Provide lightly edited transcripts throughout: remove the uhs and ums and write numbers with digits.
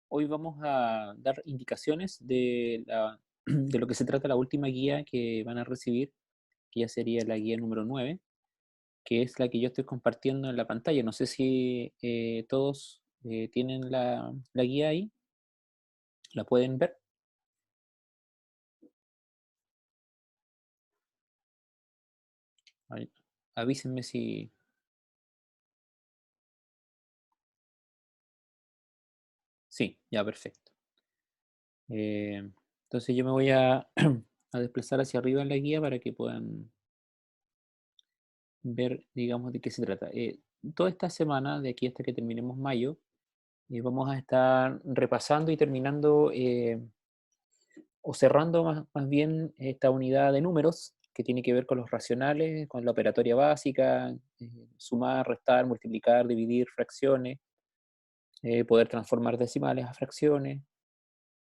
Hoy vamos a dar indicaciones de lo que se trata la última guía que van a recibir, que ya sería la guía número 9, que es la que yo estoy compartiendo en la pantalla. No sé si todos tienen la guía ahí, la pueden ver. Ahí, avísenme si... Sí, ya, perfecto. Entonces yo me voy a, a desplazar hacia arriba en la guía para que puedan ver, digamos, de qué se trata. Toda esta semana, de aquí hasta que terminemos mayo, vamos a estar repasando y terminando o cerrando más bien esta unidad de números que tiene que ver con los racionales, con la operatoria básica, sumar, restar, multiplicar, dividir fracciones, poder transformar decimales a fracciones,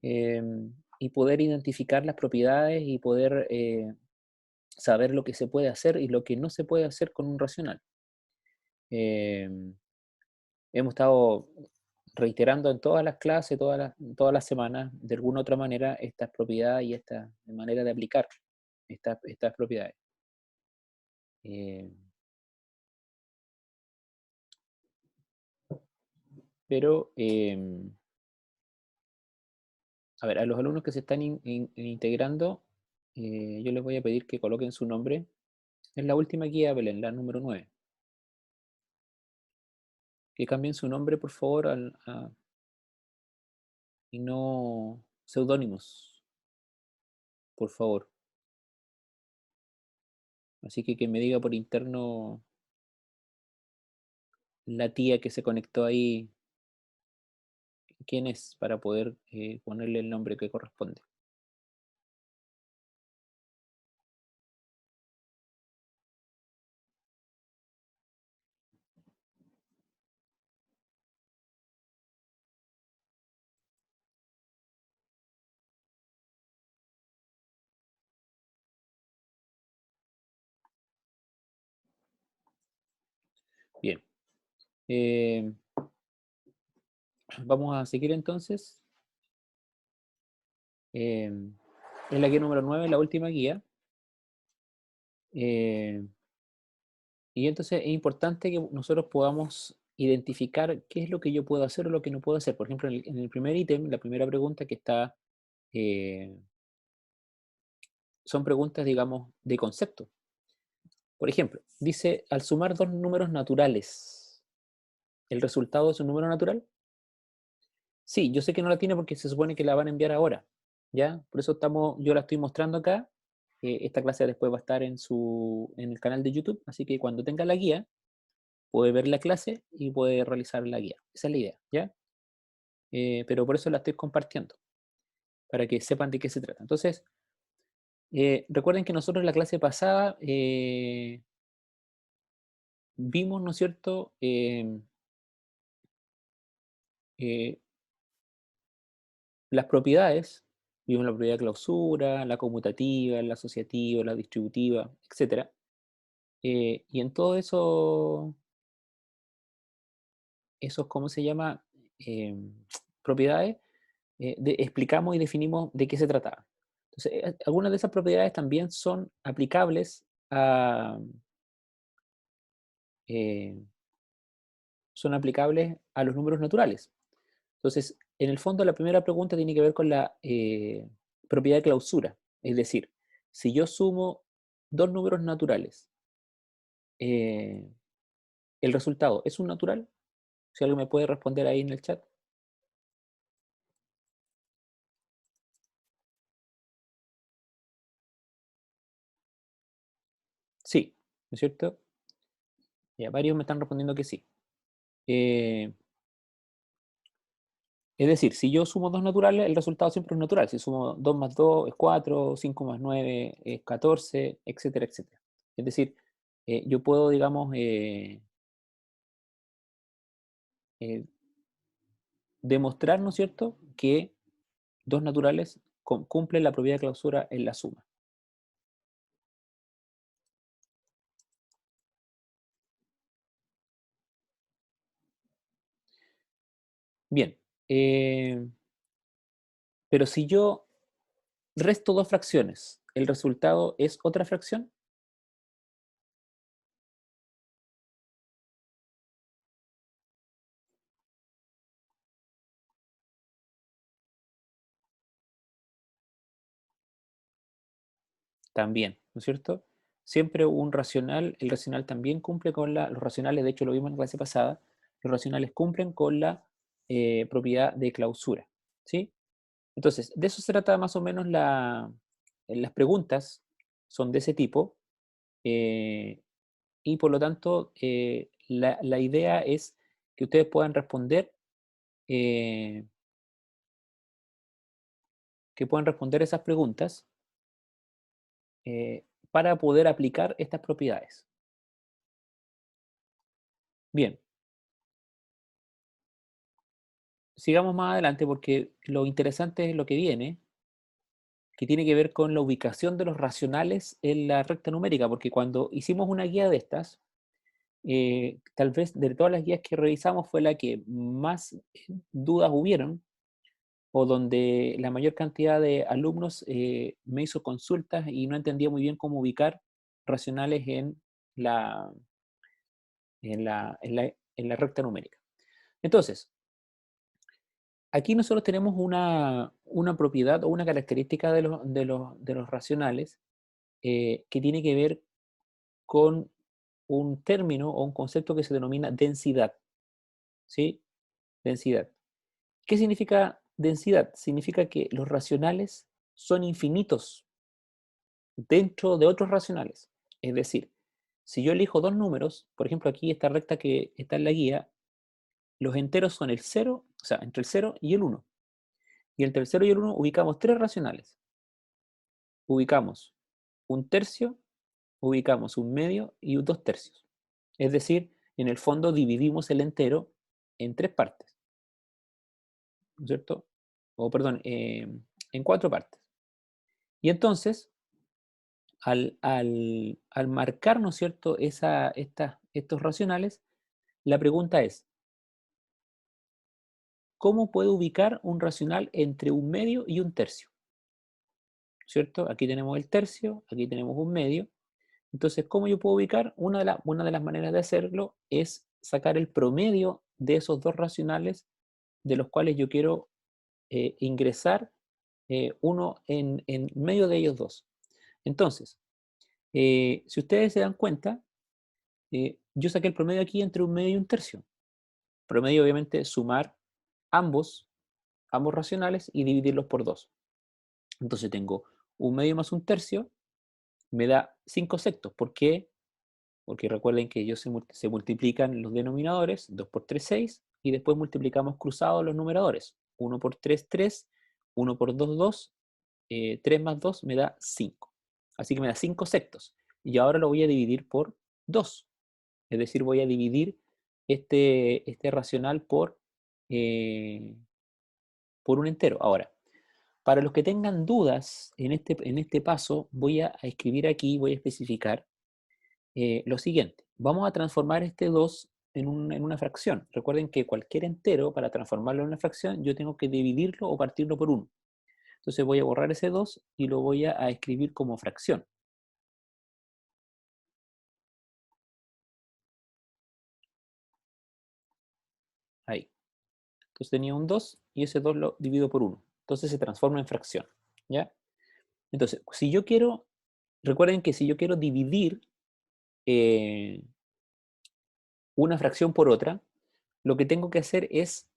eh, y poder identificar las propiedades y poder saber lo que se puede hacer y lo que no se puede hacer con un racional. Eh, Hemos estado reiterando en todas las clases, todas las semanas, de alguna u otra manera, estas propiedades y esta manera de aplicar estas propiedades. Eh, pero, a ver, a los alumnos que se están integrando, yo les voy a pedir que coloquen su nombre en la última guía, Belén, la número 9. Que cambien su nombre, por favor, y no seudónimos, por favor. Así que me diga por interno la tía que se conectó ahí quién es para poder ponerle el nombre que corresponde. Bien. Eh, Vamos a seguir entonces. Eh, es la guía número 9, la última guía. Eh, y entonces es importante que nosotros podamos identificar qué es lo que yo puedo hacer o lo que no puedo hacer. Por ejemplo, en el primer ítem, la primera pregunta que está, eh, son preguntas, digamos, de concepto. Por ejemplo, dice, al sumar dos números naturales, ¿el resultado es un número natural? Sí, yo sé que no la tiene porque se supone que la van a enviar ahora, ¿ya? Por eso yo la estoy mostrando acá. Esta clase después va a estar en el canal de YouTube, así que cuando tenga la guía, puede ver la clase y puede realizar la guía. Esa es la idea, ¿ya? Pero por eso la estoy compartiendo, para que sepan de qué se trata. Entonces, recuerden que nosotros en la clase pasada vimos, ¿no es cierto?, eh, las propiedades, vimos la propiedad de clausura, la conmutativa, la asociativa, la distributiva, etcétera. Y en todo eso, esos, ¿cómo se llama? Propiedades, explicamos y definimos de qué se trataba. Entonces, algunas de esas propiedades también son aplicables eh, a los números naturales. Entonces, en el fondo, la primera pregunta tiene que ver con la propiedad de clausura. Es decir, si yo sumo dos números naturales, eh, ¿el resultado es un natural? Si alguien me puede responder ahí en el chat. Sí, ¿no es cierto? Ya, varios me están respondiendo que sí. Eh, es decir, si yo sumo dos naturales, el resultado siempre es natural. Si sumo 2 más 2 es 4, 5 más 9 es 14, etcétera, etcétera. Es decir, yo puedo, digamos, eh, demostrar, ¿no es cierto?, que dos naturales cumplen la propiedad de clausura en la suma. Bien, Eh, pero si yo resto dos fracciones, ¿el resultado es otra fracción? También, ¿no es cierto? Siempre un racional, el racional también cumple con los racionales, de hecho lo vimos en la clase pasada, los racionales cumplen con la propiedad de clausura, ¿sí? Entonces, de eso se trata más o menos las preguntas, son de ese tipo, eh, y por lo tanto, la idea es que ustedes eh, puedan responder esas preguntas para poder aplicar estas propiedades. Bien, sigamos más adelante porque lo interesante es lo que viene, que tiene que ver con la ubicación de los racionales en la recta numérica, porque cuando hicimos una guía de estas, tal vez de todas las guías que revisamos fue la que más dudas hubieron, o donde la mayor cantidad de alumnos me hizo consultas y no entendía muy bien cómo ubicar racionales la, en la recta numérica. Entonces, aquí nosotros tenemos una propiedad o una característica de los racionales que tiene que ver con un término o un concepto que se denomina densidad, ¿sí? Densidad. ¿Qué significa densidad? Significa que los racionales son infinitos dentro de otros racionales. Es decir, si yo elijo dos números, por ejemplo, aquí esta recta que está en la guía, los enteros son el cero, o sea, entre el cero y el uno. Y entre el cero y el uno ubicamos tres racionales. Ubicamos un tercio, ubicamos un medio y dos tercios. Es decir, en el fondo dividimos el entero en tres partes, ¿no es cierto? O perdón, en cuatro partes. Y entonces, al marcar, ¿no es cierto?, estos racionales, la pregunta es, ¿cómo puedo ubicar un racional entre un medio y un tercio? ¿Cierto? Aquí tenemos el tercio, aquí tenemos un medio. Entonces, ¿cómo yo puedo ubicar? Una de las maneras de hacerlo es sacar el promedio de esos dos racionales de los cuales yo quiero ingresar uno en medio de ellos dos. Entonces, si ustedes se dan cuenta, yo saqué el promedio aquí entre un medio y un tercio. Promedio, obviamente, sumar ambos, ambos racionales y dividirlos por dos. Entonces tengo un medio más un tercio, me da 5 sextos. ¿Por qué? Porque recuerden que ellos se multiplican los denominadores, 2 por 3 6, y después multiplicamos cruzados los numeradores. 1 por 3 3, 1 por 2 2, 3 más 2 me da 5. Así que me da 5 sextos. Y ahora lo voy a dividir por 2. Es decir, voy a dividir este racional eh, por un entero. Ahora, para los que tengan dudas en este paso, voy a escribir aquí, voy a especificar lo siguiente. Vamos a transformar este 2 en una fracción. Recuerden que cualquier entero, para transformarlo en una fracción, yo tengo que dividirlo o partirlo por 1. Entonces voy a borrar ese 2 y lo voy a escribir como fracción. Ahí. Entonces tenía un 2 y ese 2 lo divido por 1. Entonces se transforma en fracción. ¿Ya? Entonces, si yo quiero, recuerden que si yo quiero dividir eh, una fracción por otra, lo que tengo que hacer es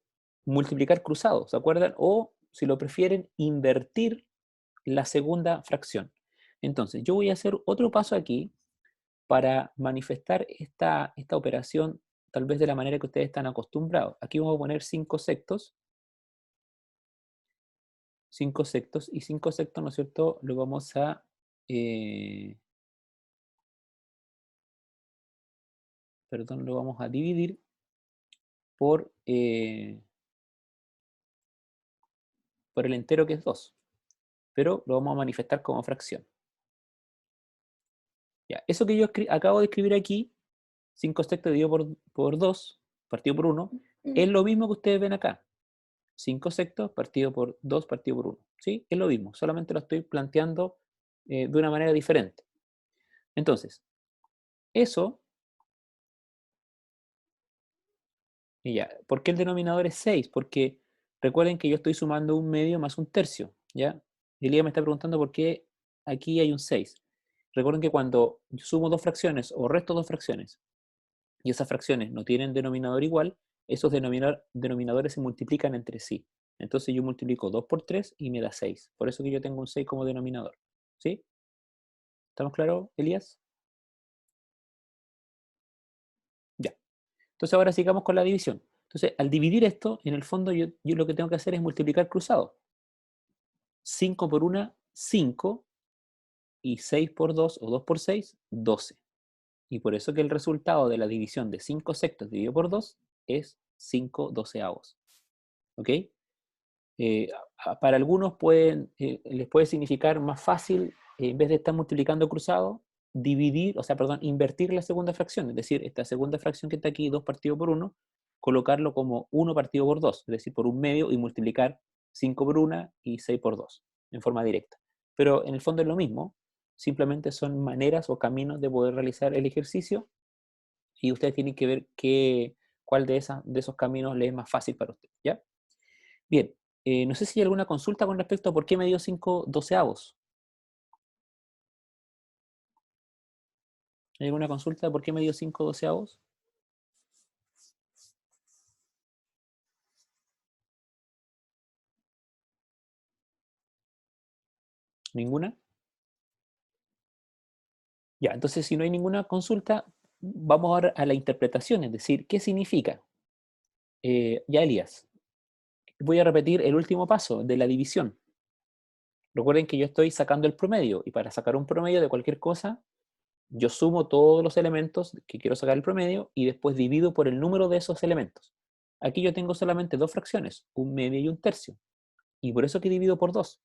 multiplicar cruzados, ¿se acuerdan? O, si lo prefieren, invertir la segunda fracción. Entonces, yo voy a hacer otro paso aquí para manifestar esta operación tal vez de la manera que ustedes están acostumbrados. Aquí vamos a poner 5 sectos, y 5 sectos, ¿no es cierto?, lo vamos a, perdón, lo vamos a dividir por el entero que es 2, pero lo vamos a manifestar como fracción. Ya, eso que yo acabo de escribir aquí, 5 sextos dividido por 2, partido por 1, es lo mismo que ustedes ven acá. 5 sextos partido por 2 partido por 1. ¿Sí? Es lo mismo, solamente lo estoy planteando de una manera diferente. Entonces, eso, y ya, ¿por qué el denominador es 6? Porque recuerden que yo estoy sumando un medio más un tercio, ¿ya? Y Elías me está preguntando por qué aquí hay un 6. Recuerden que cuando yo sumo dos fracciones o resto dos fracciones y esas fracciones no tienen denominador igual, esos denominadores se multiplican entre sí. Entonces yo multiplico 2 por 3 y me da 6. Por eso que yo tengo un 6 como denominador. ¿Sí? ¿Estamos claros, Elías? Ya. Entonces ahora sigamos con la división. Entonces, al dividir esto, en el fondo yo lo que tengo que hacer es multiplicar cruzado. 5 por 1, 5, y 6 por 2 o 2 por 6, 12. Y por eso que el resultado de la división de 5 sextos dividido por 2 es 5 doceavos. ¿Ok? Para algunos les puede significar más fácil, en vez de estar multiplicando cruzado, dividir, o sea, perdón, invertir la segunda fracción, es decir, esta segunda fracción que está aquí, 2 partido por 1, colocarlo como 1 partido por 2, es decir, por un medio y multiplicar 5 por 1 y 6 por 2, en forma directa. Pero en el fondo es lo mismo, simplemente son maneras o caminos de poder realizar el ejercicio y ustedes tienen que ver cuál de esos caminos les es más fácil para ustedes, ¿ya? Bien, no sé si hay alguna consulta con respecto a por qué me dio 5 doceavos. ¿Hay alguna consulta de por qué me dio 5 doceavos? ¿Ninguna? Ya, entonces si no hay ninguna consulta, vamos ahora a la interpretación, es decir, ¿qué significa? Ya, Elías, voy a repetir el último paso de la división. Recuerden que yo estoy sacando el promedio y para sacar un promedio de cualquier cosa, yo sumo todos los elementos que quiero sacar el promedio y después divido por el número de esos elementos. Aquí yo tengo solamente dos fracciones, un medio y un tercio. Y por eso que divido por 2,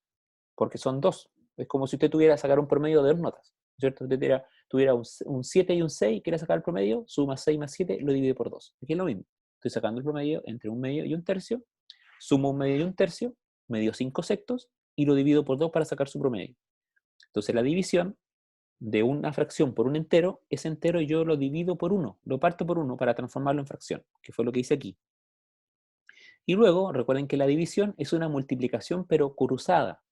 porque son 2. Es como si usted tuviera que sacar un promedio de dos notas, ¿cierto? Usted tuviera un 7 y un 6, quiere sacar el promedio, suma 6 más 7, lo divide por 2. Aquí es lo mismo. Estoy sacando el promedio entre un medio y un tercio, sumo un medio y un tercio, me dio 5 sextos, y lo divido por 2 para sacar su promedio. Entonces la división de una fracción por un entero, ese entero yo lo divido por 1, lo parto por 1 para transformarlo en fracción, que fue lo que hice aquí. Y luego, recuerden que la división es una multiplicación pero cruzada.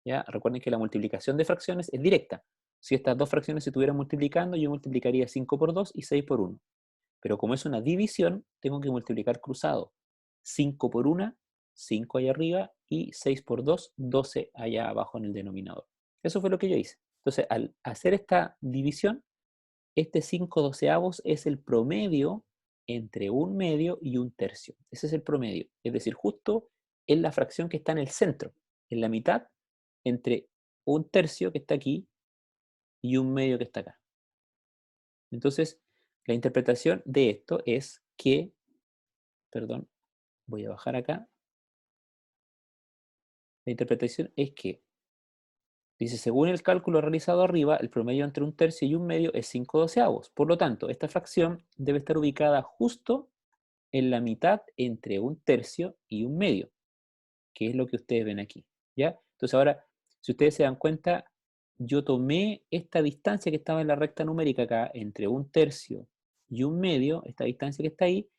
¿Ya? Recuerden que la multiplicación de fracciones es directa. Si estas dos fracciones se estuvieran multiplicando, yo multiplicaría 5 por 2 y 6 por 1. Pero como es una división, tengo que multiplicar cruzado. 5 por 1, 5 allá arriba, y 6 por 2, 12 allá abajo en el denominador. Eso fue lo que yo hice. Entonces, al hacer esta división, este 5 doceavos es el promedio entre un medio y un tercio. Ese es el promedio. Es decir, justo en la fracción que está en el centro, en la mitad, entre un tercio que está aquí y un medio que está acá. Entonces, la interpretación de esto es que, perdón, voy a bajar acá. La interpretación es que, dice, según el cálculo realizado arriba, el promedio entre un tercio y un medio es 5 doceavos. Por lo tanto, esta fracción debe estar ubicada justo en la mitad entre un tercio y un medio, que es lo que ustedes ven aquí, ¿ya? Entonces ahora, si ustedes se dan cuenta, yo tomé esta distancia que estaba en la recta numérica acá, entre un tercio y un medio, esta distancia que está ahí,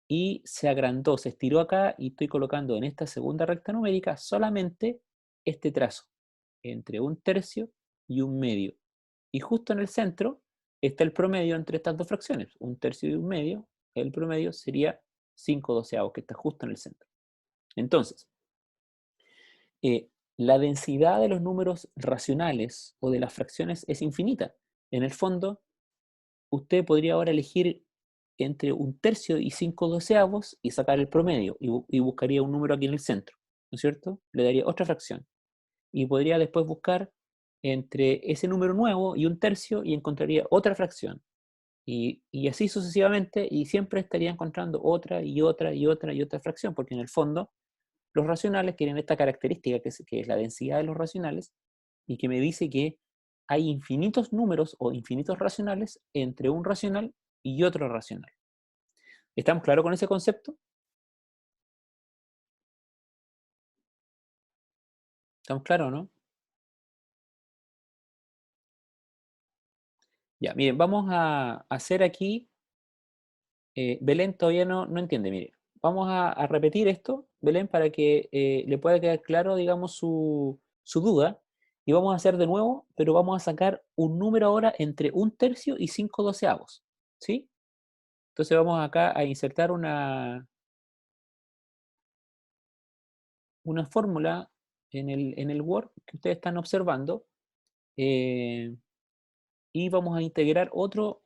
y se agrandó, se estiró acá, y estoy colocando en esta segunda recta numérica solamente este trazo, entre un tercio y un medio. Y justo en el centro está el promedio entre estas dos fracciones, un tercio y un medio, el promedio sería 5 doceavos, que está justo en el centro. Entonces, la densidad de los números racionales o de las fracciones es infinita. En el fondo, usted podría ahora elegir entre un tercio y 5 doceavos y sacar el promedio y buscaría un número aquí en el centro, ¿no es cierto? Le daría otra fracción y podría después buscar entre ese número nuevo y un tercio y encontraría otra fracción. Y así sucesivamente, y siempre estaría encontrando otra y otra y otra y otra fracción, porque en el fondo los racionales tienen esta característica que es la densidad de los racionales y que me dice que hay infinitos números o infinitos racionales entre un racional y otro racional. ¿Estamos claros con ese concepto? ¿Estamos claros, no? Ya, miren, vamos a hacer aquí, Belén todavía no entiende, mire, vamos a repetir esto, Belén, para que le pueda quedar claro, digamos, su duda, y vamos a hacer de nuevo, pero vamos a sacar un número ahora entre un tercio y 5/12, ¿sí? Entonces vamos acá a insertar una fórmula en el Word que ustedes están observando, eh, y vamos a integrar otro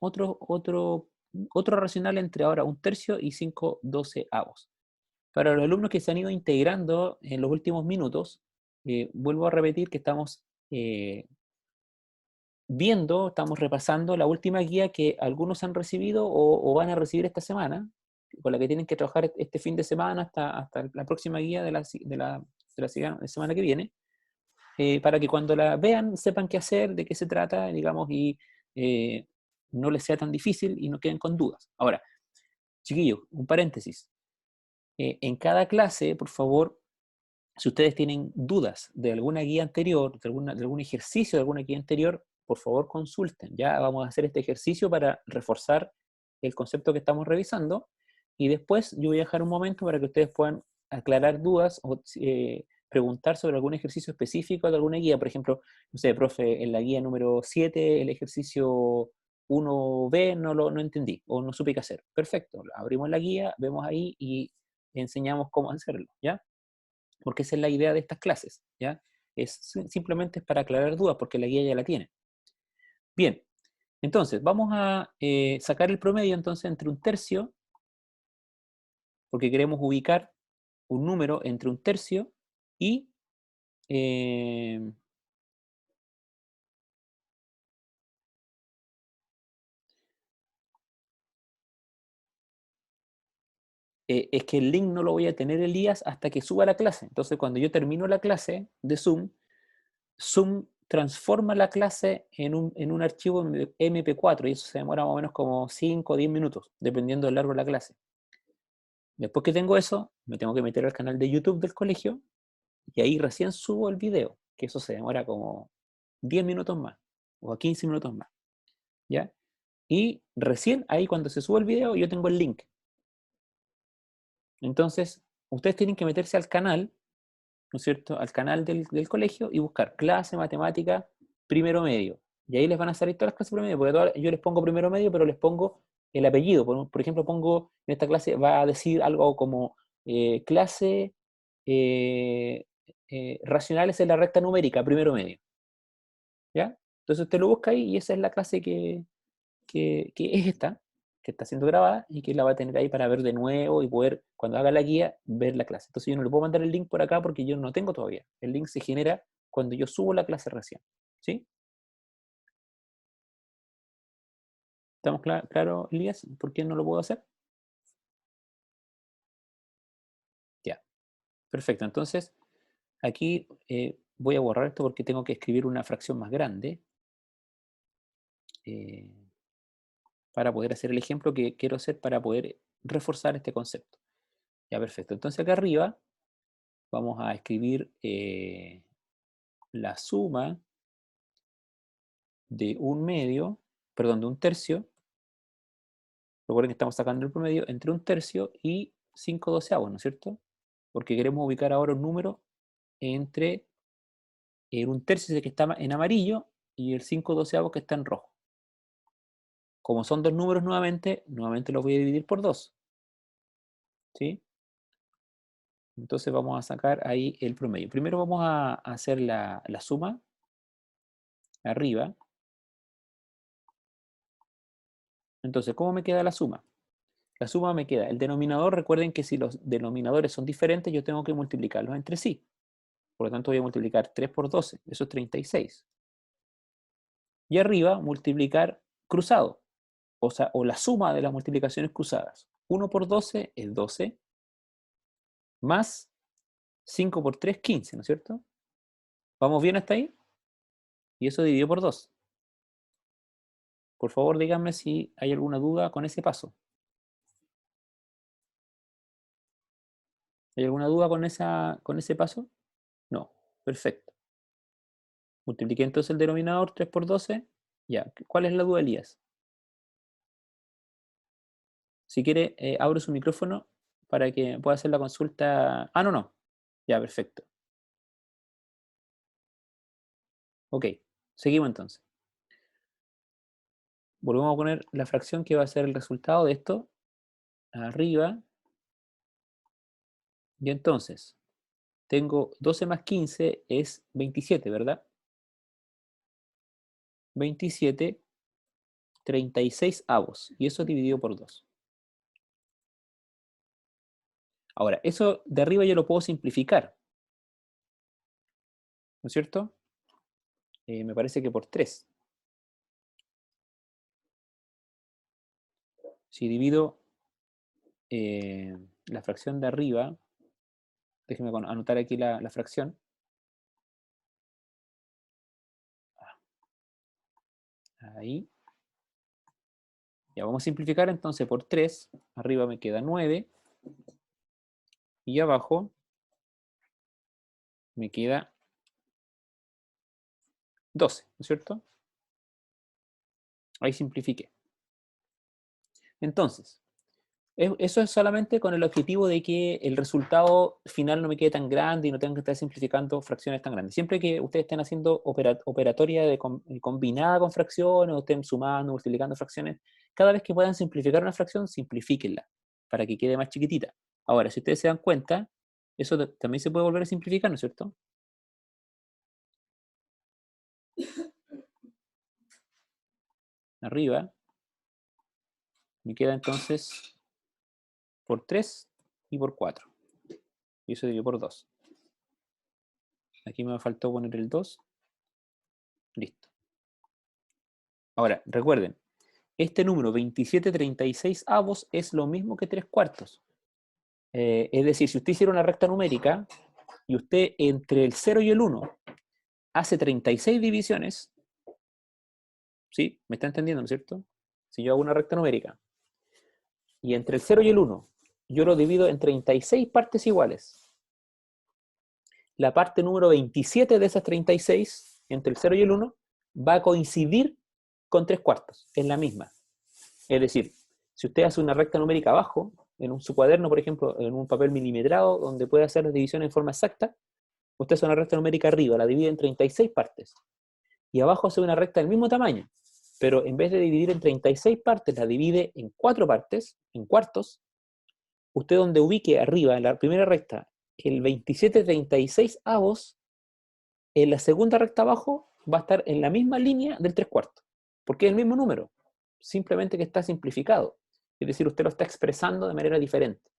racional entre ahora un tercio y 5/12. Para los alumnos que se han ido integrando en los últimos minutos, vuelvo a repetir que estamos estamos repasando la última guía que algunos han recibido o van a recibir esta semana, con la que tienen que trabajar este fin de semana hasta la próxima guía de la semana que viene, para que cuando la vean sepan qué hacer, de qué se trata, digamos, y eh, no les sea tan difícil y no queden con dudas. Ahora, chiquillos, un paréntesis. En cada clase, por favor, si ustedes tienen dudas de alguna guía anterior, de algún ejercicio de alguna guía anterior, por favor consulten. Ya vamos a hacer este ejercicio para reforzar el concepto que estamos revisando, y después yo voy a dejar un momento para que ustedes puedan aclarar dudas o preguntar sobre algún ejercicio específico de alguna guía. Por ejemplo, no sé, profe, en la guía número 7, el ejercicio 1B no entendí o no supe qué hacer. Perfecto, abrimos la guía, vemos ahí y enseñamos cómo hacerlo, ¿ya? Porque esa es la idea de estas clases, ¿ya? Simplemente es para aclarar dudas, porque la guía ya la tiene. Bien, entonces vamos a sacar el promedio entonces entre un tercio, porque queremos ubicar un número entre un tercio y eh, es que el link no lo voy a tener, Elías, hasta que suba la clase. Entonces, cuando yo termino la clase de Zoom, Zoom transforma la clase en un archivo MP4, y eso se demora más o menos como 5 o 10 minutos, dependiendo del largo de la clase. Después que tengo eso, me tengo que meter al canal de YouTube del colegio y ahí recién subo el video, que eso se demora como 10 minutos más o 15 minutos más, ¿ya? Y recién ahí cuando se sube el video yo tengo el link. Entonces, ustedes tienen que meterse al canal, ¿no es cierto? Al canal del colegio y buscar clase matemática primero medio. Y ahí les van a salir todas las clases primero medio, porque yo les pongo primero medio, pero les pongo el apellido. Por ejemplo, pongo en esta clase, va a decir algo como clase racionales en la recta numérica, primero medio. ¿Ya? Entonces usted lo busca ahí y esa es la clase que es esta, que está siendo grabada y que la va a tener ahí para ver de nuevo y poder, cuando haga la guía, ver la clase. Entonces yo no le puedo mandar el link por acá porque yo no tengo todavía. El link se genera cuando yo subo la clase recién. ¿Sí? ¿Estamos claros, Elías? ¿Por qué no lo puedo hacer? Ya, perfecto. Entonces, aquí voy a borrar esto porque tengo que escribir una fracción más grande eh, para poder hacer el ejemplo que quiero hacer para poder reforzar este concepto. Ya, perfecto. Entonces acá arriba vamos a escribir la suma de un medio, perdón, de un tercio. Recuerden que estamos sacando el promedio entre un tercio y 5/12, ¿no es cierto? Porque queremos ubicar ahora un número entre un tercio que está en amarillo y el 5/12 que está en rojo. Como son dos números nuevamente los voy a dividir por 2, ¿sí? Entonces vamos a sacar ahí el promedio. Primero vamos a hacer la suma arriba. Entonces, ¿cómo me queda la suma? La suma me queda, el denominador, recuerden que si los denominadores son diferentes, yo tengo que multiplicarlos entre sí. Por lo tanto, voy a multiplicar 3 por 12, eso es 36. Y arriba, multiplicar cruzado, o sea, o la suma de las multiplicaciones cruzadas. 1 por 12 es 12, más 5 por 3, 15, ¿no es cierto? ¿Vamos bien hasta ahí? Y eso dividido por 2. Por favor, díganme si hay alguna duda con ese paso. ¿Hay alguna duda con ese paso? No, perfecto. Multipliqué entonces el denominador, 3 por 12. Ya, ¿cuál es la duda, Elías? Si quiere, abro su micrófono para que pueda hacer la consulta. Ah, no, no. Ya, perfecto. Ok, seguimos entonces. Volvemos a poner la fracción que va a ser el resultado de esto arriba. Y entonces, tengo 12 más 15 es 27, ¿verdad? 27, 36 avos. Y eso dividido por 2. Ahora, eso de arriba yo lo puedo simplificar, ¿no es cierto? Me parece que por 3. Si divido la fracción de arriba, déjeme anotar aquí la fracción. Ahí. Ya vamos a simplificar entonces por 3. Arriba me queda 9. Y abajo me queda 12, ¿no es cierto? Ahí simplifiqué. Entonces, eso es solamente con el objetivo de que el resultado final no me quede tan grande y no tengan que estar simplificando fracciones tan grandes. Siempre que ustedes estén haciendo operatoria combinada con fracciones o estén sumando, multiplicando fracciones, cada vez que puedan simplificar una fracción, simplifíquenla para que quede más chiquitita. Ahora, si ustedes se dan cuenta, eso también se puede volver a simplificar, ¿no es cierto? Arriba me queda entonces por 3 y por 4. Y eso dividido por 2. Aquí me faltó poner el 2. Listo. Ahora, recuerden, este número 27/36 avos es lo mismo que 3 cuartos. Es decir, si usted hiciera una recta numérica y usted entre el 0 y el 1 hace 36 divisiones, ¿sí? ¿Me está entendiendo, no es cierto? Si yo hago una recta numérica y entre el 0 y el 1 yo lo divido en 36 partes iguales, la parte número 27 de esas 36, entre el 0 y el 1, va a coincidir con 3 cuartos, es la misma. Es decir, si usted hace una recta numérica abajo, en su cuaderno, por ejemplo, en un papel milimetrado, donde puede hacer las divisiones en forma exacta, usted hace una recta numérica arriba, la divide en 36 partes, y abajo hace una recta del mismo tamaño, pero en vez de dividir en 36 partes, la divide en 4 partes, en cuartos. Usted donde ubique arriba, en la primera recta, el 27/36 avos, en la segunda recta abajo va a estar en la misma línea del 3 cuartos, porque es el mismo número, simplemente que está simplificado. Es decir, usted lo está expresando de manera diferente.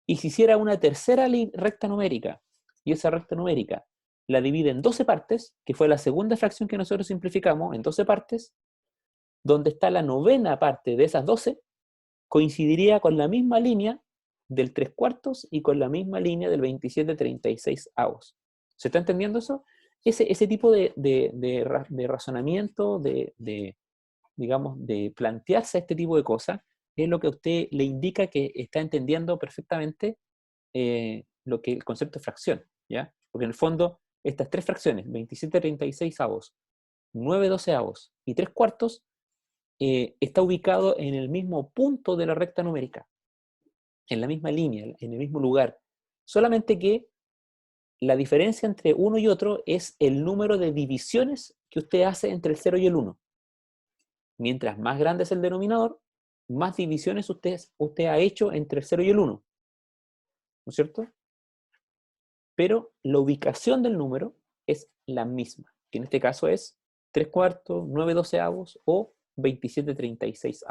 Y si hiciera una tercera recta numérica, y esa recta numérica la divide en 12 partes, que fue la segunda fracción que nosotros simplificamos, en 12 partes, donde está la novena parte de esas 12, coincidiría con la misma línea del 3 cuartos y con la misma línea del 27/36 avos. ¿Se está entendiendo eso? Ese tipo de razonamiento, digamos, de plantearse este tipo de cosas, es lo que a usted le indica que está entendiendo perfectamente lo que el concepto de fracción, ¿ya? Porque en el fondo, estas tres fracciones, 27/36 avos, 9/12 y 3 cuartos, está ubicado en el mismo punto de la recta numérica, en la misma línea, en el mismo lugar. Solamente que la diferencia entre uno y otro es el número de divisiones que usted hace entre el 0 y el 1. Mientras más grande es el denominador, más divisiones usted ha hecho entre el 0 y el 1, ¿no es cierto? Pero la ubicación del número es la misma, que en este caso es 3 cuartos, 9/12 o 27/36.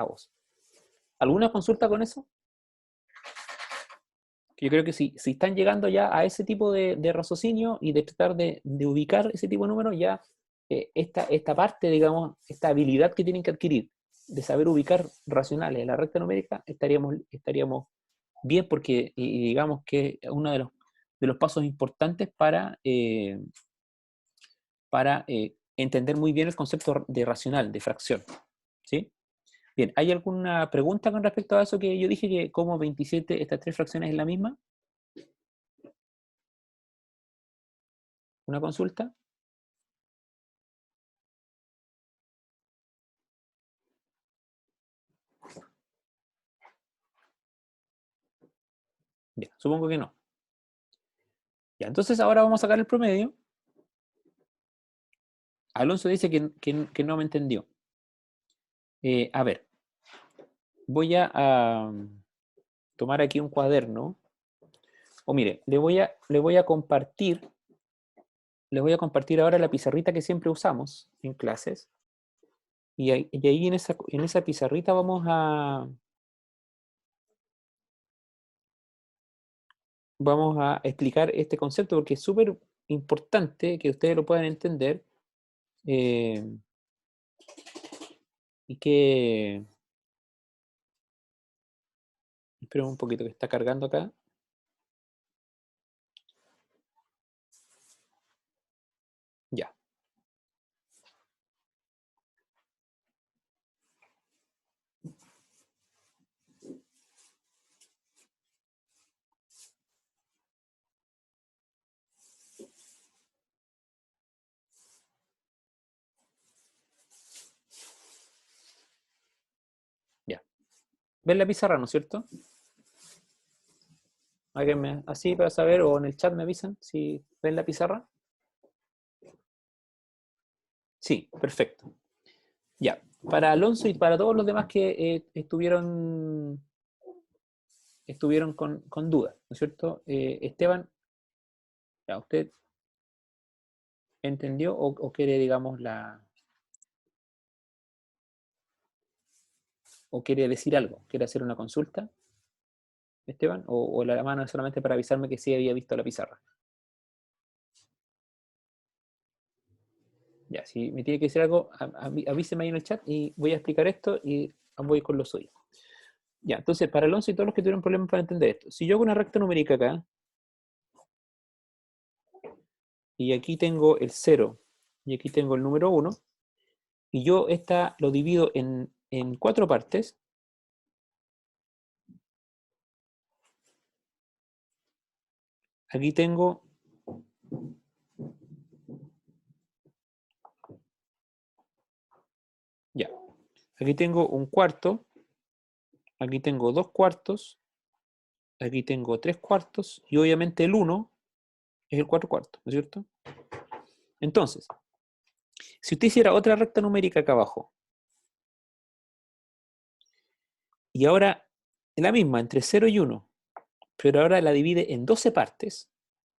¿Alguna consulta con eso? Yo creo que si están llegando ya a ese tipo de raciocinio y de tratar de ubicar ese tipo de números, ya esta parte, digamos, esta habilidad que tienen que adquirir de saber ubicar racionales en la recta numérica, estaríamos bien porque digamos que es uno de los pasos importantes para entender muy bien el concepto de racional, de fracción. ¿Sí? Bien, ¿hay alguna pregunta con respecto a eso que yo dije que como 27, estas tres fracciones es la misma? ¿Una consulta? Ya, supongo que no. Ya, entonces ahora vamos a sacar el promedio. Alonso dice que no me entendió. A ver, voy a tomar aquí un cuaderno. O mire, le voy a compartir ahora la pizarrita que siempre usamos en clases. Y ahí en esa pizarrita vamos a explicar este concepto porque es súper importante que ustedes lo puedan entender eh, y que... Esperen un poquito que está cargando acá. Ya, ya. ¿Ven la pizarra, no es cierto? Háganme así para saber, o en el chat me avisan si ven la pizarra. Sí, perfecto. Ya. Para Alonso y para todos los demás que estuvieron con dudas, ¿no es cierto? Esteban, ¿ya usted entendió o quiere, digamos, o quiere decir algo? ¿Quiere hacer una consulta, Esteban? ¿O la mano es solamente para avisarme que sí había visto la pizarra? Ya, si me tiene que decir algo, avíseme ahí en el chat y voy a explicar esto y voy con lo suyo. Ya, entonces, para Alonso y todos los que tuvieron problemas para entender esto, si yo hago una recta numérica acá, y aquí tengo el 0, y aquí tengo el número 1, y yo esta lo divido en 4 partes, aquí tengo, ya, aquí tengo un cuarto, aquí tengo 2 cuartos, aquí tengo 3 cuartos, y obviamente el 1 es el 4 cuartos, ¿no es cierto? Entonces, si usted hiciera otra recta numérica acá abajo, y ahora la misma, entre 0 y 1, pero ahora la divide en 12 partes,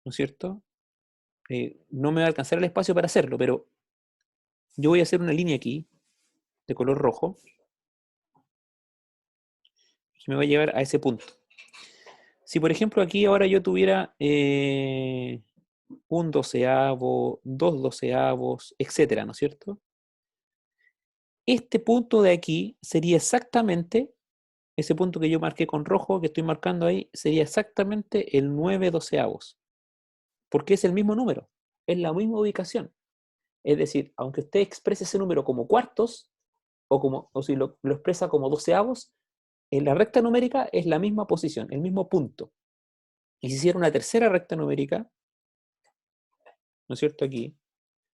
¿no es cierto? No me va a alcanzar el espacio para hacerlo, pero yo voy a hacer una línea aquí, de color rojo, que me va a llevar a ese punto. Si por ejemplo aquí ahora yo tuviera un doceavo, dos doceavos, etcétera, ¿no es cierto? Este punto de aquí sería exactamente, ese punto que yo marqué con rojo, que estoy marcando ahí, sería exactamente el 9 doceavos, porque es el mismo número, es la misma ubicación. Es decir, aunque usted exprese ese número como cuartos, o si lo expresa como doceavos, en la recta numérica es la misma posición, el mismo punto. Y si hiciera una tercera recta numérica, ¿no es cierto? Aquí,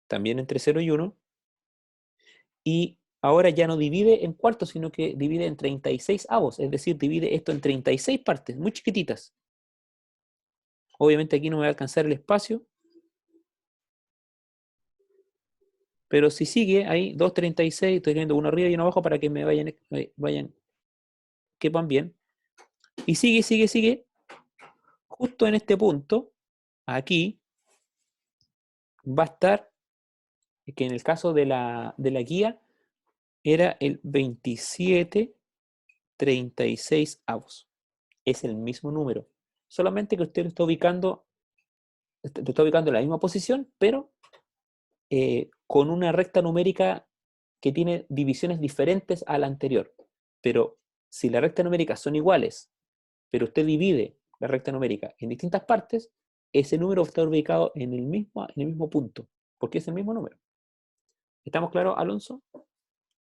también entre 0 y 1, y ahora ya no divide en cuartos, sino que divide en 36 avos, es decir, divide esto en 36 partes, muy chiquititas. Obviamente aquí no me va a alcanzar el espacio, pero si sigue ahí, 2,36, estoy viendo uno arriba y uno abajo para que me vayan, quepan bien. Y sigue, sigue, sigue, justo en este punto, aquí, va a estar, que en el caso de la guía, era el 27,36 avos. Es el mismo número. Solamente que usted lo está ubicando en la misma posición, pero con una recta numérica que tiene divisiones diferentes a la anterior. Pero si las rectas numéricas son iguales, pero usted divide la recta numérica en distintas partes, ese número está ubicado en el mismo punto, porque es el mismo número. ¿Estamos claros, Alonso?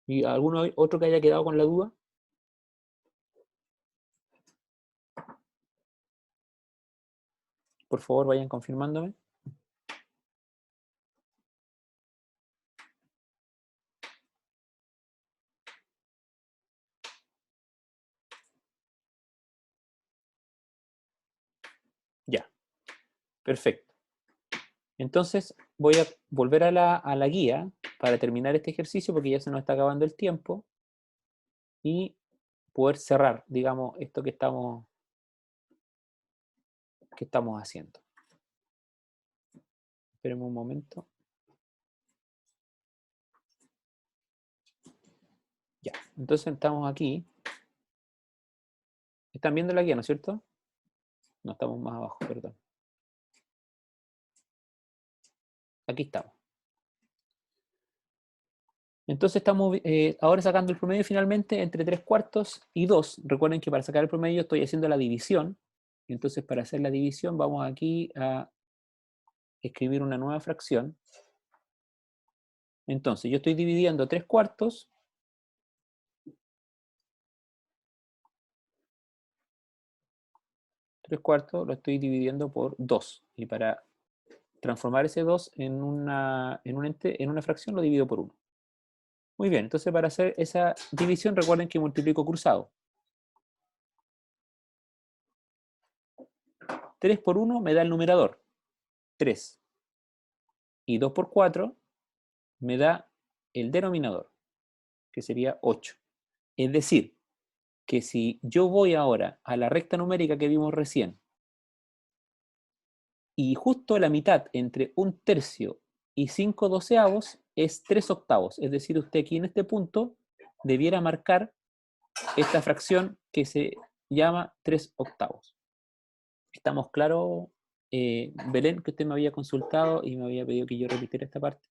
¿Y alguno otro que haya quedado con la duda? Por favor, vayan confirmándome. Perfecto. Entonces voy a volver a la guía para terminar este ejercicio porque ya se nos está acabando el tiempo y poder cerrar, digamos, esto que estamos haciendo. Esperemos un momento. Ya, entonces estamos aquí. ¿Están viendo la guía, no es cierto? No, estamos más abajo, perdón. Aquí estamos. Entonces estamos ahora sacando el promedio finalmente entre 3/4 y 2. Recuerden que para sacar el promedio estoy haciendo la división. Entonces para hacer la división vamos aquí a escribir una nueva fracción. Entonces yo estoy dividiendo 3/4. 3/4 lo estoy dividiendo por 2. Y para transformar ese 2 en una fracción lo divido por 1. Muy bien, entonces para hacer esa división recuerden que multiplico cruzado. 3 por 1 me da el numerador, 3. Y 2 por 4 me da el denominador, que sería 8. Es decir, que si yo voy ahora a la recta numérica que vimos recién, y justo la mitad entre 1/3 y 5/12 es 3/8. Es decir, usted aquí en este punto debiera marcar esta fracción que se llama 3/8. ¿Estamos claros, Belén, que usted me había consultado y me había pedido que yo repitiera esta parte?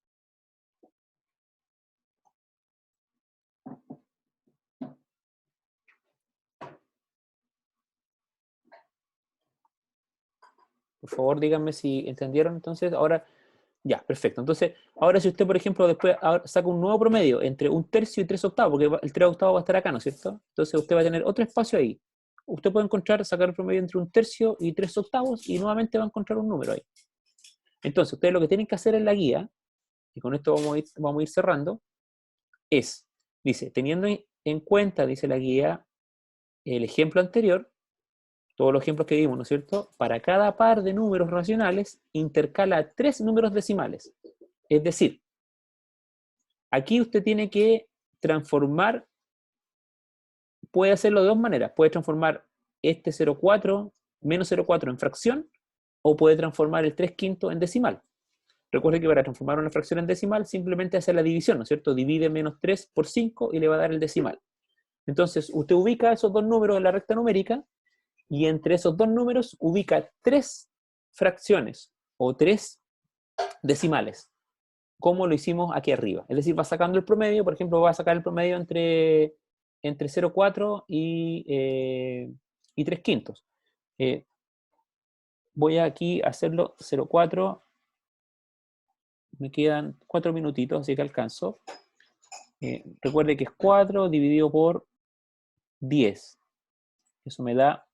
Por favor, díganme si entendieron. Entonces, ahora, ya, perfecto. Entonces, ahora si usted, por ejemplo, después saca un nuevo promedio entre 1/3 y 3/8, porque el 3/8 va a estar acá, ¿no es cierto? Entonces, usted va a tener otro espacio ahí. Usted puede encontrar, sacar el promedio entre 1/3 y 3/8 y nuevamente va a encontrar un número ahí. Entonces, ustedes lo que tienen que hacer en la guía, y con esto vamos a ir cerrando, es, dice, teniendo en cuenta, dice la guía, el ejemplo anterior, todos los ejemplos que vimos, ¿no es cierto? Para cada par de números racionales, intercala 3 números decimales. Es decir, aquí usted tiene que transformar, puede hacerlo de dos maneras. Puede transformar este 0,4 menos 0,4 en fracción, o puede transformar el 3/5 en decimal. Recuerde que para transformar una fracción en decimal, simplemente hace la división, ¿no es cierto? Divide menos 3 por 5 y le va a dar el decimal. Entonces, usted ubica esos dos números en la recta numérica y entre esos dos números ubica 3 fracciones o 3 decimales, como lo hicimos aquí arriba. Es decir, va sacando el promedio, por ejemplo, va a sacar el promedio entre 0,4 y 3/5. Voy aquí a hacerlo 0,4. Me quedan 4 minutitos, así que alcanzo. Recuerde que es 4 dividido por 10. Eso me da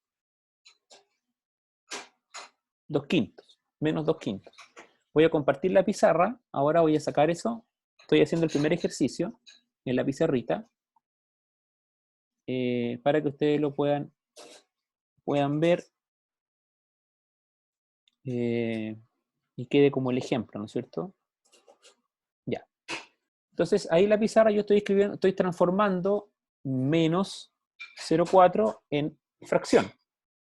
2/5, menos 2/5. Voy a compartir la pizarra. Ahora voy a sacar eso. Estoy haciendo el primer ejercicio en la pizarrita para que ustedes lo puedan ver y quede como el ejemplo, ¿no es cierto? Ya. Entonces, ahí en la pizarra yo estoy escribiendo, estoy transformando menos 0,4 en fracción.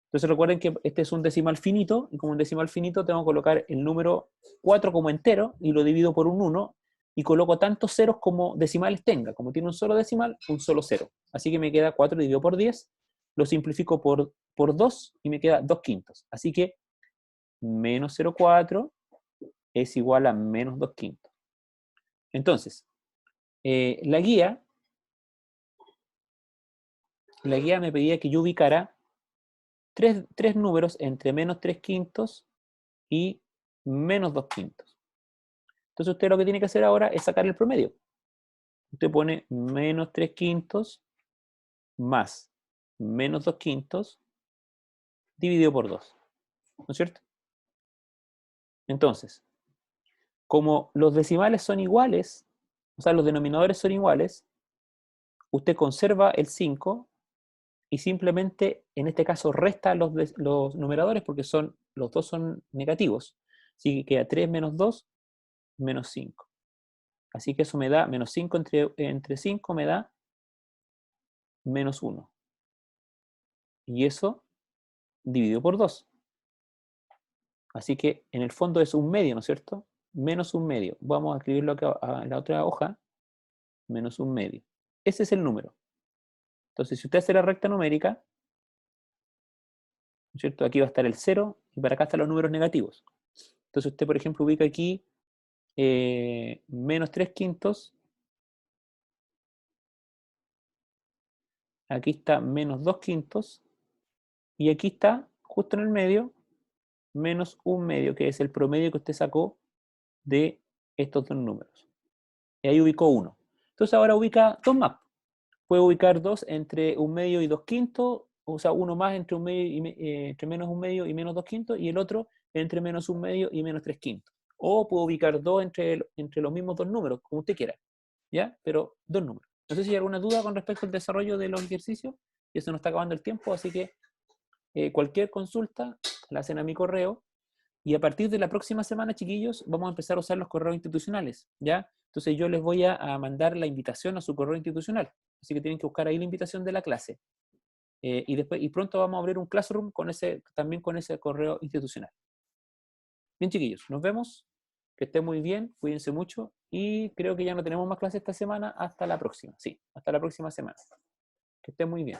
Entonces recuerden que este es un decimal finito, y como un decimal finito tengo que colocar el número 4 como entero y lo divido por un 1 y coloco tantos ceros como decimales tenga. Como tiene un solo decimal, un solo cero. Así que me queda 4 dividido por 10, lo simplifico por 2 y me queda 2/5. Así que menos 0,4 es igual a menos 2/5. Entonces, la guía me pedía que yo ubicara tres números entre menos 3/5 y menos 2/5. Entonces usted lo que tiene que hacer ahora es sacar el promedio. Usted pone menos 3/5 más menos 2/5 dividido por 2. ¿No es cierto? Entonces, como los decimales son iguales, o sea, los denominadores son iguales, usted conserva el 5 y simplemente, en este caso, resta los numeradores porque son los dos son negativos. Así que queda 3 menos 2, menos 5. Así que eso me da, menos 5 entre 5 me da menos 1. Y eso dividido por 2. Así que en el fondo es un medio, ¿no es cierto? Menos un medio. Vamos a escribirlo acá en la otra hoja. Menos un medio. Ese es el número. Entonces, si usted hace la recta numérica, ¿no es cierto? Aquí va a estar el 0 y para acá están los números negativos. Entonces usted, por ejemplo, ubica aquí menos 3 quintos. Aquí está menos 2 quintos. Y aquí está, justo en el medio, menos un medio, que es el promedio que usted sacó de estos dos números. Y ahí ubicó 1. Entonces ahora ubica dos más. Puede ubicar 2 entre un medio y 2 quintos, o sea, uno más entre, un medio entre menos un medio y menos 2 quintos, y el otro entre menos un medio y menos 3 quintos. O puedo ubicar 2 entre los mismos dos números, como usted quiera, ¿ya? Pero dos números. No sé si hay alguna duda con respecto al desarrollo de los ejercicios, ya se nos está acabando el tiempo, así que cualquier consulta la hacen a mi correo. Y a partir de la próxima semana, chiquillos, vamos a empezar a usar los correos institucionales, ¿ya? Entonces yo les voy a mandar la invitación a su correo institucional. Así que tienen que buscar ahí la invitación de la clase. Y pronto vamos a abrir un Classroom también con ese correo institucional. Bien, chiquillos, nos vemos. Que estén muy bien, cuídense mucho. Y creo que ya no tenemos más clases esta semana. Hasta la próxima. Sí, hasta la próxima semana. Que estén muy bien.